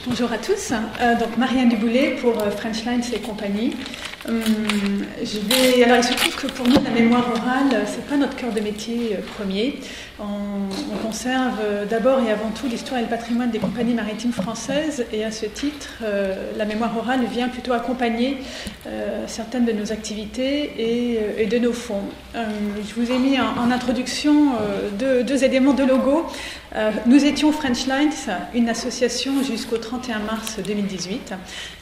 Bonjour à tous, donc Marianne Duboulet pour French Lines et compagnie. Alors il se trouve que pour nous la mémoire orale, c'est pas notre cœur de métier premier. On conserve d'abord et avant tout l'histoire et le patrimoine des compagnies maritimes françaises, et à ce titre, la mémoire orale vient plutôt accompagner certaines de nos activités et de nos fonds. Je vous ai mis en introduction deux éléments de logo. Nous étions French Lines, une association jusqu'au 31 mars 2018,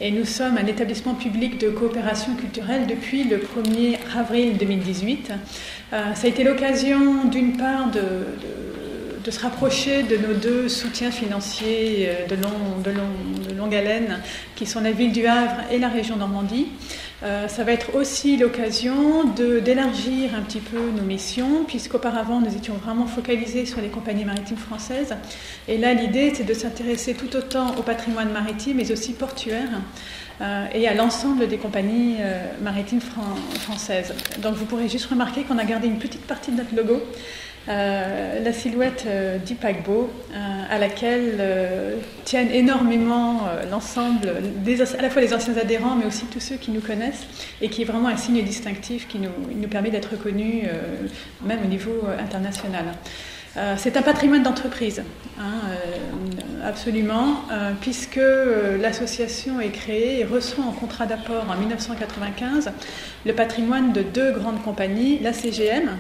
et nous sommes un établissement public de coopération culturelle depuis le 1er avril 2018. Ça a été l'occasion d'une part de se rapprocher de nos deux soutiens financiers de longue haleine, qui sont la ville du Havre et la région Normandie. Ça va être aussi l'occasion d'élargir un petit peu nos missions, puisqu'auparavant nous étions vraiment focalisés sur les compagnies maritimes françaises. Et là, l'idée, c'est de s'intéresser tout autant au patrimoine maritime, mais aussi portuaire, et à l'ensemble des compagnies maritimes françaises. Donc vous pourrez juste remarquer qu'on a gardé une petite partie de notre logo, la silhouette du paquebot, à laquelle tiennent énormément l'ensemble, à la fois les anciens adhérents, mais aussi tous ceux qui nous connaissent, et qui est vraiment un signe distinctif qui nous permet d'être reconnus même au niveau international. C'est un patrimoine d'entreprise, absolument, puisque l'association est créée et reçoit en contrat d'apport en 1995 le patrimoine de deux grandes compagnies, la CGM,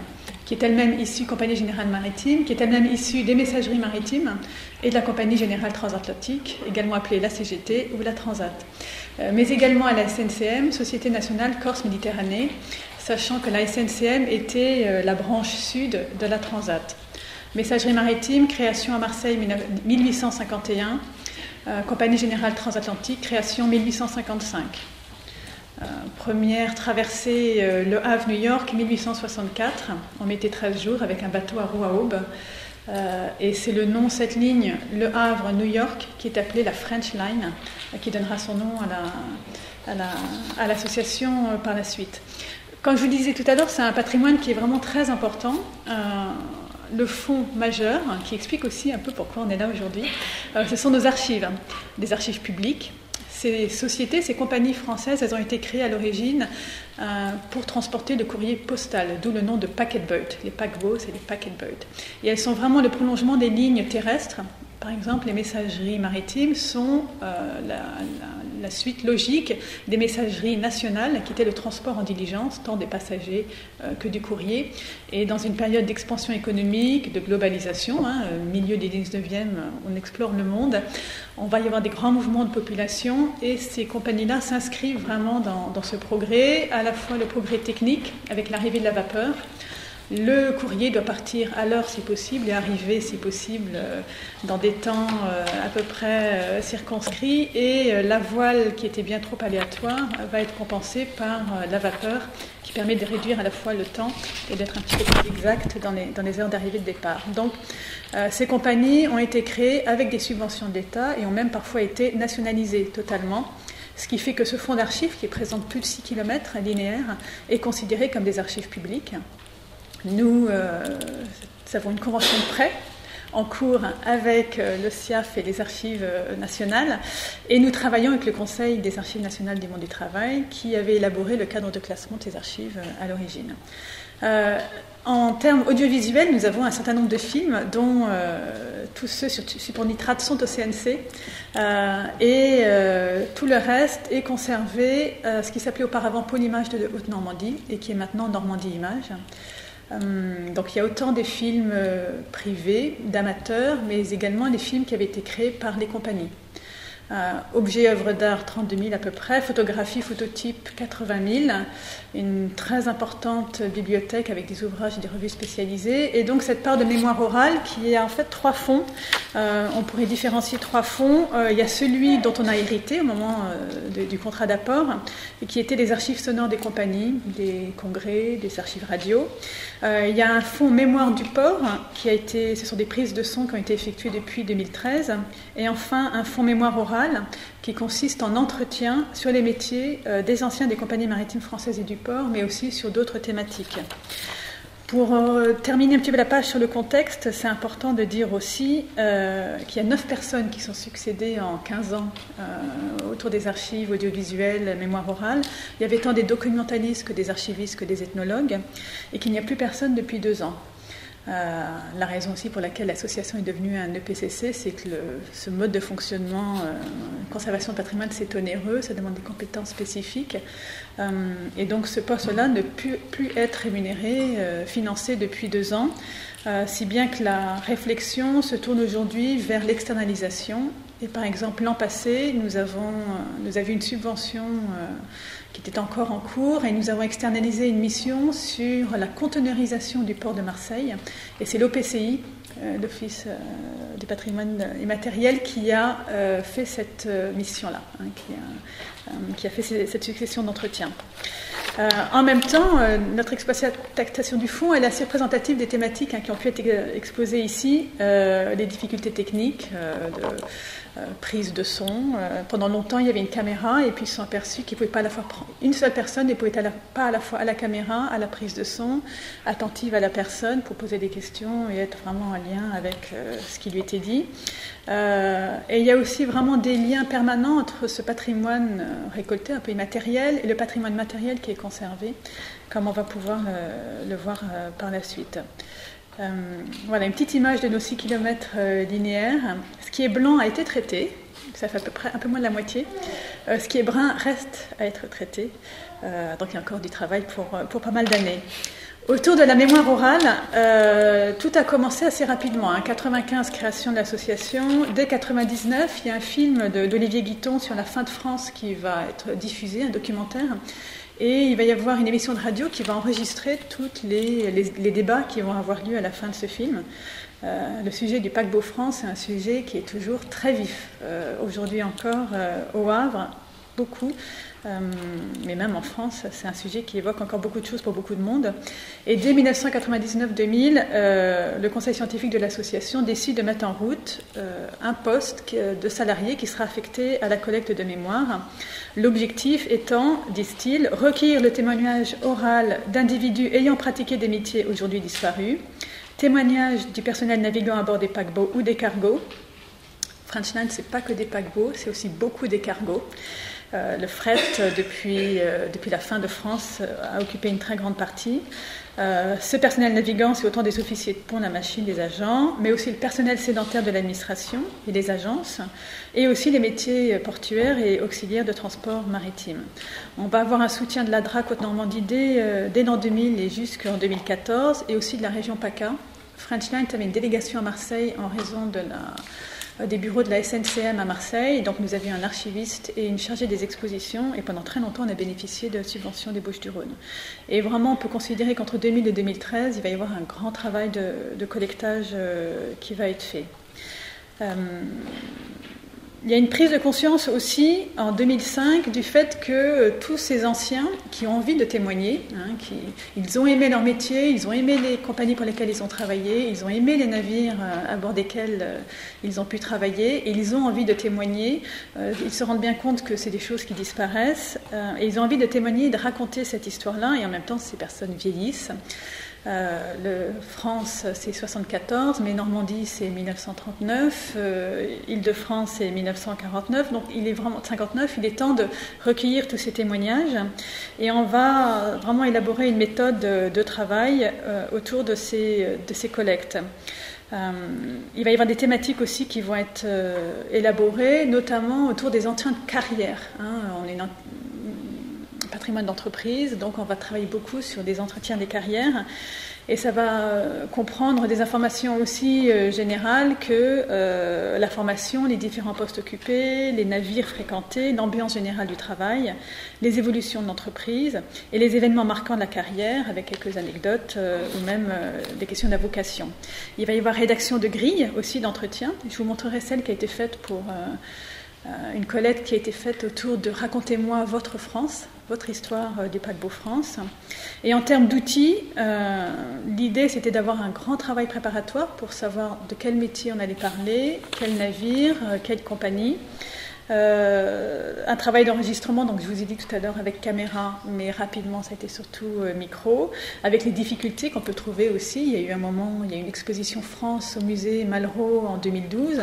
qui est elle-même issue Compagnie Générale Maritime, qui est elle-même issue des Messageries Maritimes, et de la Compagnie Générale Transatlantique, également appelée la CGT ou la Transat. Mais également à la SNCM, Société Nationale Corse Méditerranée, sachant que la SNCM était la branche sud de la Transat. Messagerie Maritime, création à Marseille 1851, Compagnie Générale Transatlantique, création 1855. Première traversée Le Havre-New York 1864, on mettait 13 jours avec un bateau à roue à aube, et c'est le nom, cette ligne, Le Havre-New York, qui est appelée la French Line, qui donnera son nom à l'association par la suite. Comme je vous disais tout à l'heure, c'est un patrimoine qui est vraiment très important. Le fonds majeur, qui explique aussi un peu pourquoi on est là aujourd'hui, ce sont nos archives, des archives publiques. Ces sociétés, ces compagnies françaises, elles ont été créées à l'origine pour transporter le courrier postal, d'où le nom de packet boat. Les paquebots, c'est les packet boats. Et elles sont vraiment le prolongement des lignes terrestres. Par exemple, les messageries maritimes sont la suite logique des messageries nationales, qui étaient le transport en diligence, tant des passagers que du courrier. Et dans une période d'expansion économique, de globalisation, milieu du 19e, on explore le monde, on va y avoir des grands mouvements de population, et ces compagnies-là s'inscrivent vraiment dans ce progrès, à la fois le progrès technique, avec l'arrivée de la vapeur. Le courrier doit partir à l'heure si possible et arriver si possible dans des temps à peu près circonscrits, et la voile qui était bien trop aléatoire va être compensée par la vapeur, qui permet de réduire à la fois le temps et d'être un petit peu plus exact dans les heures d'arrivée et de départ. Donc ces compagnies ont été créées avec des subventions de l'État et ont même parfois été nationalisées totalement. Ce qui fait que ce fonds d'archives, qui présente plus de 6 km linéaires, est considéré comme des archives publiques. Nous avons une convention de prêt en cours avec le CIAF et les archives nationales, et nous travaillons avec le Conseil des archives nationales du monde du travail, qui avait élaboré le cadre de classement de ces archives à l'origine. En termes audiovisuels, nous avons un certain nombre de films, dont tous ceux sur support nitrate sont au CNC, et tout le reste est conservé, ce qui s'appelait auparavant Pôle Image de Haute-Normandie, et qui est maintenant Normandie Images. Donc il y a autant des films privés, d'amateurs, mais également des films qui avaient été créés par les compagnies. Objets, œuvres d'art, 32 000 à peu près, photographies, phototypes, 80 000, une très importante bibliothèque avec des ouvrages et des revues spécialisées, et donc cette part de mémoire orale qui est en fait 3 fonds. On pourrait différencier 3 fonds. Il y a celui dont on a hérité au moment du contrat d'apport, et qui était les archives sonores des compagnies, des congrès, des archives radio. Il y a un fonds mémoire du port, ce sont des prises de son qui ont été effectuées depuis 2013, et enfin un fonds mémoire orale qui consiste en entretien sur les métiers des anciens des compagnies maritimes françaises et du port, mais aussi sur d'autres thématiques. Pour terminer un petit peu la page sur le contexte, c'est important de dire aussi qu'il y a 9 personnes qui sont succédées en 15 ans autour des archives audiovisuelles, mémoire orale. Il y avait tant des documentalistes que des archivistes que des ethnologues, et qu'il n'y a plus personne depuis 2 ans. La raison aussi pour laquelle l'association est devenue un EPCC, c'est que ce mode de fonctionnement, conservation de patrimoine, c'est onéreux, ça demande des compétences spécifiques, et donc ce poste-là ne peut plus être rémunéré, financé depuis 2 ans, si bien que la réflexion se tourne aujourd'hui vers l'externalisation. Et par exemple, l'an passé, nous avions une subvention qui était encore en cours, et nous avons externalisé une mission sur la conteneurisation du port de Marseille. Et c'est l'OPCI, l'Office du patrimoine immatériel, qui a fait cette mission-là, qui a fait cette succession d'entretiens. En même temps, notre exploitation du fonds, elle est assez représentative des thématiques qui ont pu être exposées ici, les difficultés techniques, prise de son. Pendant longtemps, il y avait une caméra, et puis ils se sont aperçus qu'ils ne pouvaient pas à la fois prendre une seule personne, et ne pouvaient pas à la fois à la caméra, à la prise de son, attentive à la personne pour poser des questions et être vraiment en lien avec ce qui lui était dit. Et il y a aussi vraiment des liens permanents entre ce patrimoine récolté, un peu immatériel, et le patrimoine matériel qui est conservé, comme on va pouvoir le voir par la suite. Voilà une petite image de nos 6 km linéaires. Ce qui est blanc a été traité, ça fait à peu près un peu moins de la moitié. Ce qui est brun reste à être traité, donc il y a encore du travail pour pas mal d'années. Autour de la mémoire orale, tout a commencé assez rapidement. 95, création de l'association. Dès 99, il y a un film d'Olivier Guiton sur la fin de France qui va être diffusé, un documentaire. Et il va y avoir une émission de radio qui va enregistrer tous les débats qui vont avoir lieu à la fin de ce film. Le sujet du paquebot France est un sujet qui est toujours très vif. Aujourd'hui encore, au Havre, beaucoup. Mais même en France, c'est un sujet qui évoque encore beaucoup de choses pour beaucoup de monde. Et dès 1999-2000, le conseil scientifique de l'association décide de mettre en route un poste de salarié qui sera affecté à la collecte de mémoire. L'objectif étant, disent-ils, recueillir le témoignage oral d'individus ayant pratiqué des métiers aujourd'hui disparus, témoignage du personnel navigant à bord des paquebots ou des cargos. Frenchline, c'est pas que des paquebots, c'est aussi beaucoup des cargos. Le fret, depuis la fin de France, a occupé une très grande partie. Ce personnel navigant, c'est autant des officiers de pont, la machine, des agents, mais aussi le personnel sédentaire de l'administration et des agences, et aussi les métiers portuaires et auxiliaires de transport maritime. On va avoir un soutien de la DRAC Haute-Normandie dès l'an 2000 et jusqu'en 2014, et aussi de la région PACA. Frenchline avait une délégation à Marseille en raison des bureaux de la SNCM à Marseille. Donc nous avions un archiviste et une chargée des expositions, et pendant très longtemps on a bénéficié de subventions des Bouches-du-Rhône. Et vraiment on peut considérer qu'entre 2000 et 2013 il va y avoir un grand travail de collectage qui va être fait. Il y a une prise de conscience aussi en 2005 du fait que tous ces anciens qui ont envie de témoigner, ils ont aimé leur métier, ils ont aimé les compagnies pour lesquelles ils ont travaillé, ils ont aimé les navires à bord desquels ils ont pu travailler, et ils ont envie de témoigner. Ils se rendent bien compte que c'est des choses qui disparaissent, et ils ont envie de témoigner et de raconter cette histoire-là, et en même temps ces personnes vieillissent. France c'est 74, mais Normandie c'est 1939, Île-de-France c'est 1949, donc il est vraiment 59. Il est temps de recueillir tous ces témoignages, et on va vraiment élaborer une méthode de travail autour de ces collectes. Il va y avoir des thématiques aussi qui vont être élaborées, notamment autour des entretiens de carrière. On est patrimoine d'entreprise, donc on va travailler beaucoup sur des entretiens des carrières, et ça va comprendre des informations aussi générales que la formation, les différents postes occupés, les navires fréquentés, l'ambiance générale du travail, les évolutions de l'entreprise et les événements marquants de la carrière, avec quelques anecdotes ou même des questions de la vocation. Il va y avoir rédaction de grilles aussi d'entretien. Je vous montrerai celle qui a été faite pour une collecte qui a été faite autour de « Racontez-moi votre France », votre histoire du paquebot France. Et en termes d'outils, l'idée c'était d'avoir un grand travail préparatoire pour savoir de quel métier on allait parler, quel navire, quelle compagnie. Un travail d'enregistrement, donc je vous ai dit tout à l'heure avec caméra, mais rapidement ça a été surtout micro, avec les difficultés qu'on peut trouver aussi. Il y a eu un moment, il y a eu une exposition France au musée Malraux en 2012,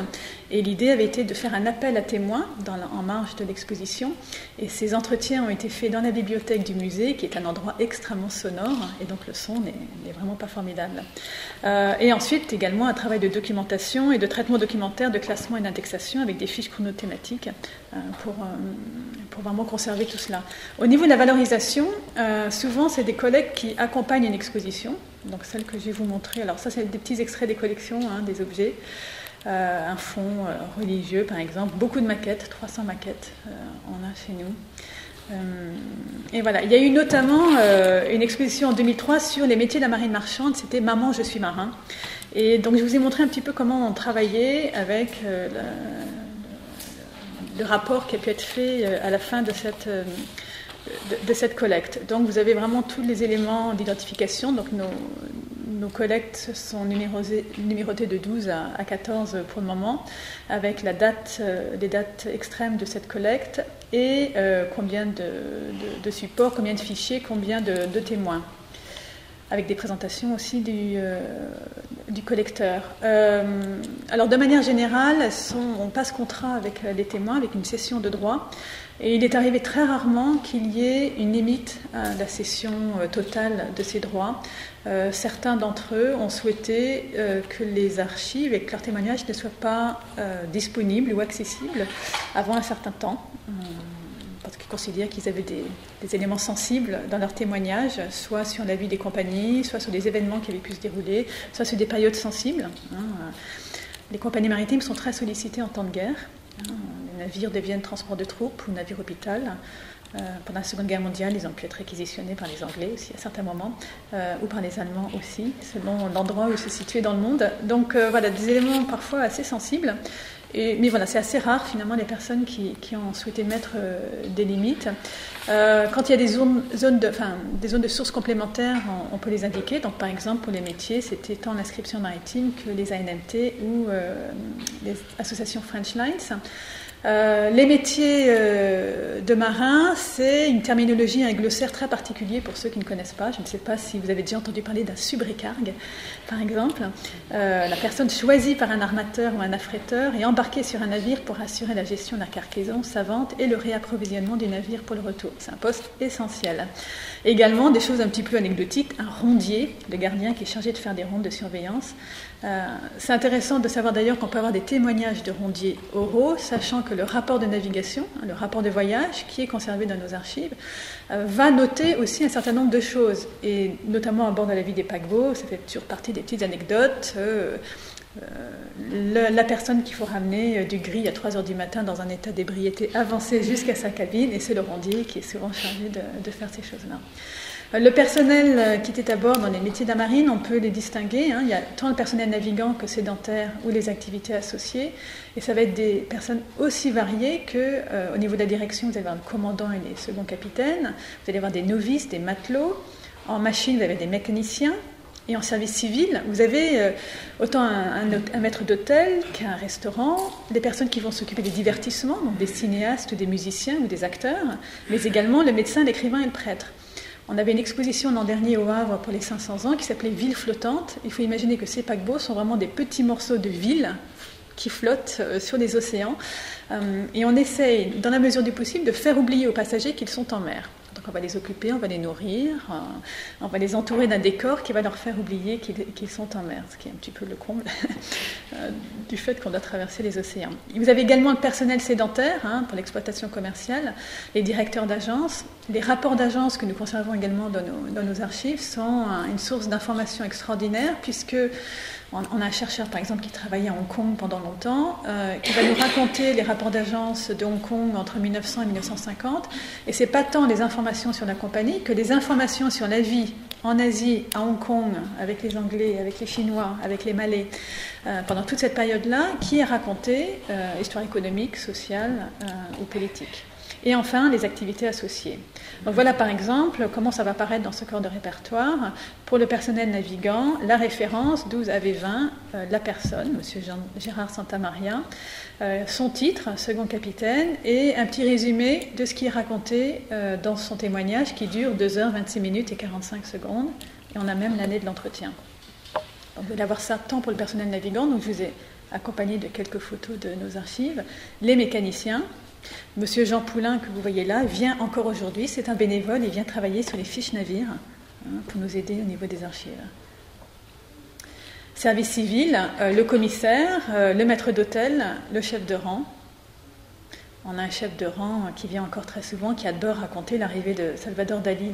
et l'idée avait été de faire un appel à témoins en marge de l'exposition, et ces entretiens ont été faits dans la bibliothèque du musée, qui est un endroit extrêmement sonore, et donc le son n'est vraiment pas formidable. Et ensuite également un travail de documentation et de traitement documentaire, de classement et d'indexation avec des fiches chronothématiques pour vraiment conserver tout cela. Au niveau de la valorisation, souvent c'est des collègues qui accompagnent une exposition, donc celle que je vais vous montrer. Alors ça, c'est des petits extraits des collections, des objets. Un fonds religieux par exemple, beaucoup de maquettes, 300 maquettes on a chez nous. Et voilà, il y a eu notamment une exposition en 2003 sur les métiers de la marine marchande, c'était Maman, je suis marin. Et donc je vous ai montré un petit peu comment on travaillait avec le rapport qui a pu être fait à la fin de cette collecte. Donc vous avez vraiment tous les éléments d'identification, donc nos collectes sont numérotées de 12 à 14 pour le moment, avec les dates extrêmes de cette collecte et combien de supports, combien de fichiers, combien de témoins, avec des présentations aussi du collecteur. Alors de manière générale, on passe contrat avec les témoins, avec une cession de droit. Et il est arrivé très rarement qu'il y ait une limite à la cession totale de ces droits. Certains d'entre eux ont souhaité que les archives et que leurs témoignages ne soient pas disponibles ou accessibles avant un certain temps, parce qu'ils considèrent qu'ils avaient des éléments sensibles dans leurs témoignages, soit sur la vie des compagnies, soit sur des événements qui avaient pu se dérouler, soit sur des périodes sensibles. Les compagnies maritimes sont très sollicitées en temps de guerre. Les navires deviennent transport de troupes ou navires hôpital. Pendant la Seconde Guerre mondiale, ils ont pu être réquisitionnés par les Anglais aussi à certains moments, ou par les Allemands aussi, selon l'endroit où ils se situaient dans le monde. Donc voilà, des éléments parfois assez sensibles. Mais voilà, c'est assez rare finalement les personnes qui ont souhaité mettre des limites. Quand il y a des zones de sources complémentaires, on peut les indiquer. Donc par exemple pour les métiers, c'était tant l'inscription maritime que les ANMT ou les associations French Lines. Les métiers de marin, c'est une terminologie, un glossaire très particulier pour ceux qui ne connaissent pas. Je ne sais pas si vous avez déjà entendu parler d'un subrécargue, par exemple. La personne choisie par un armateur ou un affréteur est embarquée sur un navire pour assurer la gestion de la cargaison, sa vente et le réapprovisionnement du navire pour le retour. C'est un poste essentiel. Également, des choses un petit peu anecdotiques, un rondier, le gardien qui est chargé de faire des rondes de surveillance. C'est intéressant de savoir d'ailleurs qu'on peut avoir des témoignages de rondiers oraux, sachant que le rapport de navigation, le rapport de voyage, qui est conservé dans nos archives, va noter aussi un certain nombre de choses, et notamment à bord de la vie des paquebots, ça fait toujours partie des petites anecdotes. La personne qu'il faut ramener du gris à 3h du matin dans un état d'ébriété avancé jusqu'à sa cabine, et c'est le rondier qui est souvent chargé de faire ces choses-là. Le personnel qui était à bord dans les métiers de la marine, on peut les distinguer. Il y a tant le personnel navigant que sédentaire ou les activités associées. Et ça va être des personnes aussi variées qu'au niveau de la direction, vous allez avoir le commandant et les seconds capitaines. Vous allez avoir des novices, des matelots. En machine, vous avez des mécaniciens. Et en service civil, vous avez autant un maître d'hôtel qu'un restaurant, des personnes qui vont s'occuper des divertissements, donc des cinéastes, des musiciens ou des acteurs, mais également le médecin, l'écrivain et le prêtre. On avait une exposition l'an dernier au Havre pour les 500 ans qui s'appelait Ville flottante. Il faut imaginer que ces paquebots sont vraiment des petits morceaux de ville qui flottent sur les océans. Et on essaye, dans la mesure du possible, de faire oublier aux passagers qu'ils sont en mer. Donc on va les occuper, on va les nourrir, on va les entourer d'un décor qui va leur faire oublier qu'ils sont en mer, ce qui est un petit peu le comble du fait qu'on doit traverser les océans. Vous avez également le personnel sédentaire pour l'exploitation commerciale, les directeurs d'agence. Les rapports d'agence que nous conservons également dans nos archives sont une source d'information extraordinaire, puisque on a un chercheur, par exemple, qui travaillait à Hong Kong pendant longtemps, qui va nous raconter les rapports d'agence de Hong Kong entre 1900 et 1950. Et ce n'est pas tant les informations sur la compagnie que les informations sur la vie en Asie, à Hong Kong, avec les Anglais, avec les Chinois, avec les Malais, pendant toute cette période-là, qui est racontée, histoire économique, sociale ou politique. Et enfin, les activités associées. Donc voilà par exemple comment ça va apparaître dans ce corps de répertoire. Pour le personnel navigant, la référence 12 AV20, la personne, M. Gérard Santamaria, son titre, second capitaine, et un petit résumé de ce qui est raconté dans son témoignage qui dure 2 heures, 26 minutes et 45 secondes. Et on a même l'année de l'entretien. Donc vous allez avoir ça tant pour le personnel navigant, donc je vous ai accompagné de quelques photos de nos archives, les mécaniciens. Monsieur Jean Poulain, que vous voyez là, vient encore aujourd'hui, c'est un bénévole, il vient travailler sur les fiches navires pour nous aider au niveau des archives. Service civil, le commissaire, le maître d'hôtel, le chef de rang. On a un chef de rang qui vient encore très souvent, qui adore raconter l'arrivée de Salvador Dali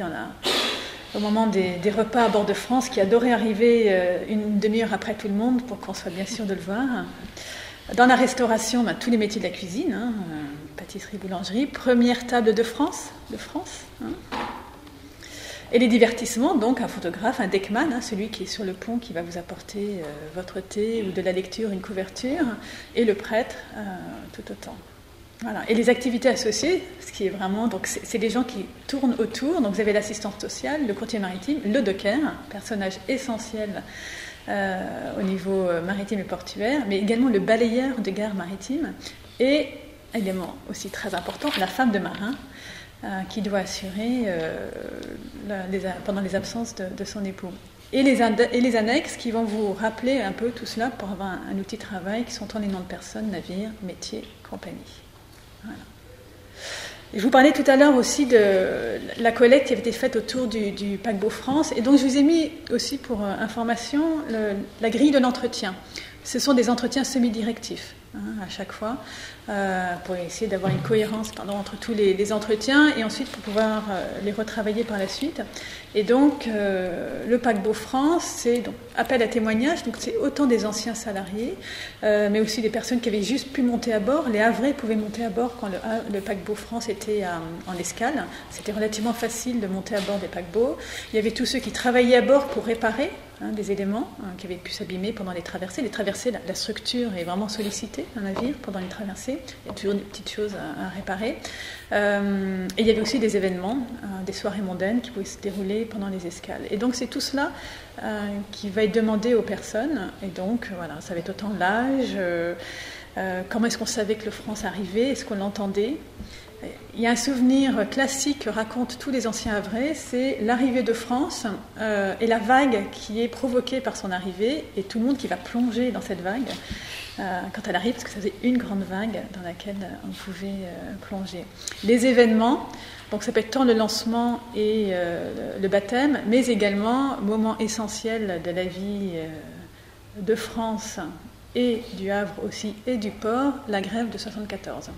au moment des repas à bord de France, qui adorait arriver une demi-heure après tout le monde pour qu'on soit bien sûr de le voir. Dans la restauration, tous les métiers de la cuisine, pâtisserie, boulangerie, première table de France. Et les divertissements, donc un photographe, un deckman, celui qui est sur le pont qui va vous apporter votre thé ou de la lecture, une couverture, et le prêtre, tout autant. Voilà. Et les activités associées, ce qui est vraiment, donc c'est des gens qui tournent autour. Donc vous avez l'assistante sociale, le courtier maritime, le docker, personnage essentiel au niveau maritime et portuaire, mais également le balayeur de gare maritime et également aussi très important, la femme de marin qui doit assurer pendant les absences de son époux. Et les annexes qui vont vous rappeler un peu tout cela pour avoir un outil de travail qui sont tant les noms de personnes, navires, métiers, compagnie. Voilà. Je vous parlais tout à l'heure aussi de la collecte qui avait été faite autour du paquebot France. Et donc, je vous ai mis aussi pour information la grille de l'entretien. Ce sont des entretiens semi-directifs à chaque fois, pour essayer d'avoir une cohérence entre tous les entretiens et ensuite pour pouvoir les retravailler par la suite. Et donc, le paquebot France, c'est donc appel à témoignage, donc c'est autant des anciens salariés, mais aussi des personnes qui avaient juste pu monter à bord. Les Havrais pouvaient monter à bord quand le paquebot France était en escale. C'était relativement facile de monter à bord des paquebots. Il y avait tous ceux qui travaillaient à bord pour réparer des éléments qui avaient pu s'abîmer pendant les traversées. Les traversées, la structure est vraiment sollicitée, un navire, pendant les traversées. Il y a toujours des petites choses à réparer. Et il y avait aussi des événements, des soirées mondaines qui pouvaient se dérouler pendant les escales. Et donc c'est tout cela qui va être demandé aux personnes. Et donc voilà, ça va être autant l'âge, comment est-ce qu'on savait que le France arrivait, est-ce qu'on l'entendait. Il y a un souvenir classique que racontent tous les anciens havrais, c'est l'arrivée de France et la vague qui est provoquée par son arrivée et tout le monde qui va plonger dans cette vague quand elle arrive, parce que ça faisait une grande vague dans laquelle on pouvait plonger. Les événements, donc ça peut être tant le lancement et le baptême, mais également moment essentiel de la vie de France et du Havre aussi et du port, la grève de 1974.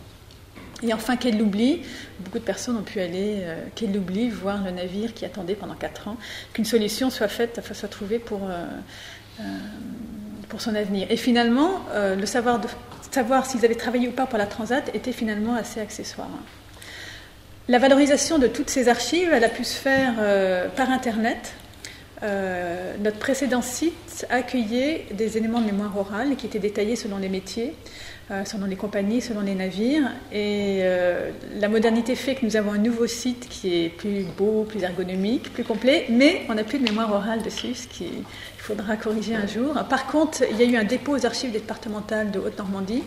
Et enfin, quel l'oubli, beaucoup de personnes ont pu aller, quel l'oubli, voir le navire qui attendait pendant 4 ans, qu'une solution soit trouvée pour son avenir. Et finalement, le savoir s'ils avaient travaillé ou pas pour la Transat était finalement assez accessoire. La valorisation de toutes ces archives, elle a pu se faire par Internet. Notre précédent site accueillait des éléments de mémoire orale qui étaient détaillés selon les métiers, selon les compagnies, selon les navires. Et la modernité fait que nous avons un nouveau site qui est plus beau, plus ergonomique, plus complet, mais on n'a plus de mémoire orale dessus, ce qu'il faudra corriger un jour. Par contre, il y a eu un dépôt aux archives départementales de Haute-Normandie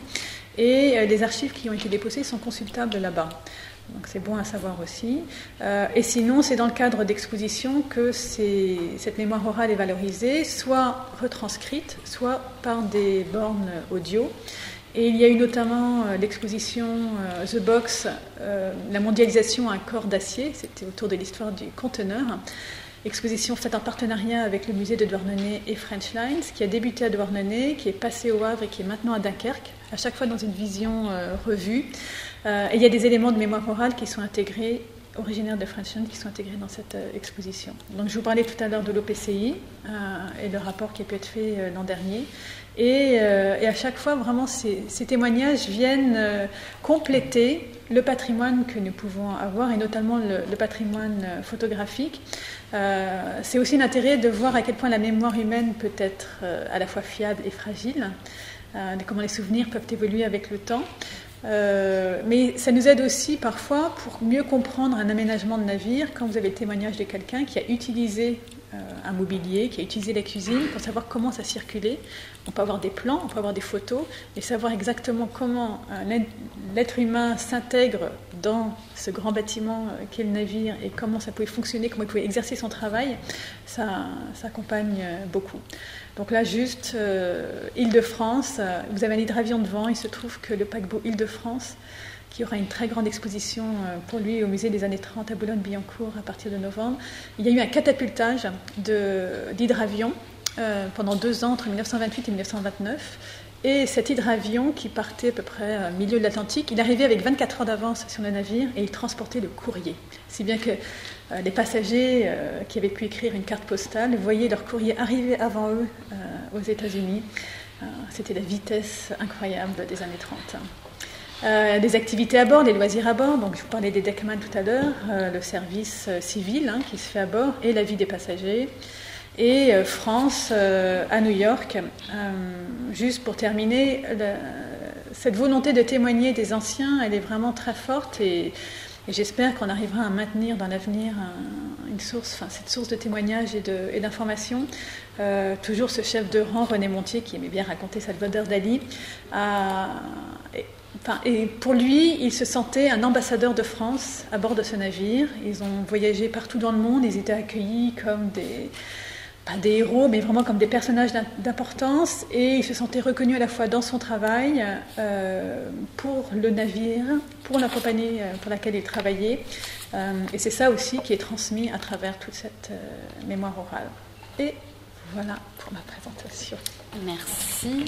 et les archives qui ont été déposées sont consultables là-bas. Donc c'est bon à savoir aussi. Et sinon, c'est dans le cadre d'expositions que cette mémoire orale est valorisée, soit retranscrite, soit par des bornes audio. Et il y a eu notamment l'exposition The Box, la mondialisation à un corps d'acier, c'était autour de l'histoire du conteneur. Exposition faite en partenariat avec le musée de Douarnenez et French Lines, qui a débuté à Douarnenez, qui est passé au Havre et qui est maintenant à Dunkerque, à chaque fois dans une vision revue. Et il y a des éléments de mémoire orale qui sont intégrés, originaires de French Lines, qui sont intégrés dans cette exposition. Donc je vous parlais tout à l'heure de l'OPCI et le rapport qui a pu être fait l'an dernier. Et à chaque fois, vraiment, ces témoignages viennent compléter le patrimoine que nous pouvons avoir, et notamment le patrimoine photographique. C'est aussi l'intérêt de voir à quel point la mémoire humaine peut être à la fois fiable et fragile, comment les souvenirs peuvent évoluer avec le temps. Mais ça nous aide aussi parfois pour mieux comprendre un aménagement de navire quand vous avez le témoignage de quelqu'un qui a utilisé un mobilier, qui a utilisé la cuisine pour savoir comment ça circulait. On peut avoir des plans, on peut avoir des photos, mais savoir exactement comment l'être humain s'intègre dans ce grand bâtiment qu'est le navire et comment ça pouvait fonctionner, comment il pouvait exercer son travail, ça accompagne beaucoup. Donc là, juste Île-de-France, vous avez un hydravion devant, il se trouve que le paquebot Île-de-France, qui aura une très grande exposition pour lui au musée des années 30 à Boulogne-Billancourt à partir de novembre. Il y a eu un catapultage d'hydravions pendant 2 ans, entre 1928 et 1929. Et cet hydravion, qui partait à peu près au milieu de l'Atlantique, il arrivait avec 24 heures d'avance sur le navire et il transportait le courrier. Si bien que les passagers qui avaient pu écrire une carte postale voyaient leur courrier arriver avant eux aux États-Unis. C'était la vitesse incroyable des années 30. Des activités à bord, des loisirs à bord, donc je vous parlais des deckman tout à l'heure, le service civil qui se fait à bord et la vie des passagers. Et France, à New York, juste pour terminer, cette volonté de témoigner des anciens, elle est vraiment très forte et j'espère qu'on arrivera à maintenir dans l'avenir cette source de témoignages et d'informations. Toujours ce chef de rang, René Montier, qui aimait bien raconter Salvador Dali, et pour lui, il se sentait un ambassadeur de France à bord de ce navire. Ils ont voyagé partout dans le monde, ils étaient accueillis comme pas des héros, mais vraiment comme des personnages d'importance, et il se sentait reconnu à la fois dans son travail, pour le navire, pour la compagnie pour laquelle il travaillait, et c'est ça aussi qui est transmis à travers toute cette mémoire orale. Et voilà pour ma présentation. Merci.